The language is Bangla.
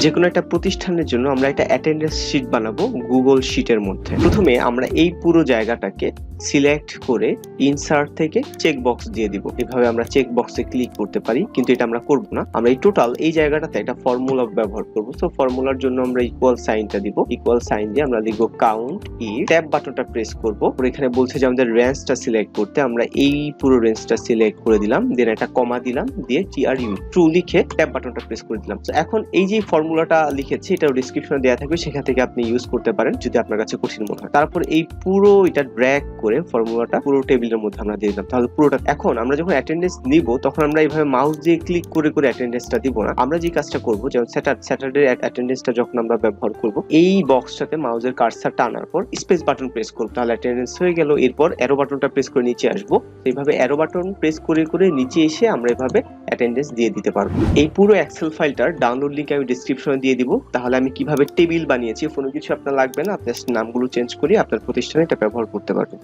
যে কোনো একটা প্রতিষ্ঠানের জন্য আমরা একটা অ্যাটেন্ডেন্স শিট বানাবো গুগল শিটের মধ্যে। প্রথমে আমরা এই পুরো জায়গাটাকে সিলেক্ট করে ইনসার্ট থেকে চেক বক্স দিয়ে দিব। এভাবে আমরা চেক বক্সে ক্লিক করতে পারি, কিন্তু এটা আমরা করব না। আমরা এই টোটাল এই জায়গাটাতে একটা ফর্মুলা ব্যবহার করব। তো ফর্মুলার জন্য আমরা ইকুয়াল সাইনটা দিব। ইকুয়াল সাইন দিয়ে আমরা লিখব কাউন্ট ইফ, ট্যাব বাটনটা প্রেস করব। এখানে বলছে যে আমাদের রেঞ্জটা সিলেক্ট করতে, আমরা এই পুরো রেঞ্জটা সিলেক্ট করে দিলাম, দেন একটা কমা দিলাম, দিয়ে TRU ট্রু লিখে ট্যাব বাটনটা প্রেস করে দিলাম। তো এখন এই যে ফর্মুলাটা লিখেছি এটা ডেসক্রিপশনে দেওয়া থাকবে, সেখান থেকে আপনি ইউজ করতে পারেন যদি আপনার কাছে কঠিন মনে হয়। তারপর এই পুরো এটা ড্র্যাগ করে ফর্মুলাটা পুরো টেবিলের মধ্যে আমরা দিয়ে দিলাম, তাহলে পুরোটা। এখন আমরা যখন অ্যাটেন্ডেন্স নিব তখন আমরা এইভাবে মাউস দিয়ে ক্লিক করে করে অ্যাটেন্ডেন্সটা দিব না। আমরা যে কাজটা করব, যেমন স্যাটারডে অ্যাটেন্ডেন্সটা যখন আমরা ব্যবহার করব, এই বক্সটাতে মাউসের কার্সার টানার পর স্পেস বাটন প্রেস করব, তাহলে অ্যাটেন্ডেন্স হয়ে গেল। এরপর অ্যারো বাটনটা প্রেস করে নিচে আসবো। এইভাবে অ্যারো বাটন প্রেস করে করে নিচে এসে আমরা এভাবে অ্যাটেন্ডেন্স দিয়ে দিতে পারবো। এই পুরো এক্সেল ফাইলটার ডাউনলোড লিংক আমি ডেসক্রিপশনে দিয়ে দিব। তাহলে আমি কিভাবে টেবিল বানিয়েছি, কোনো কিছু আপনার লাগবে না, আপনার নামগুলো চেঞ্জ করে আপনার প্রতিষ্ঠানে এটা ব্যবহার করতে পারবেন।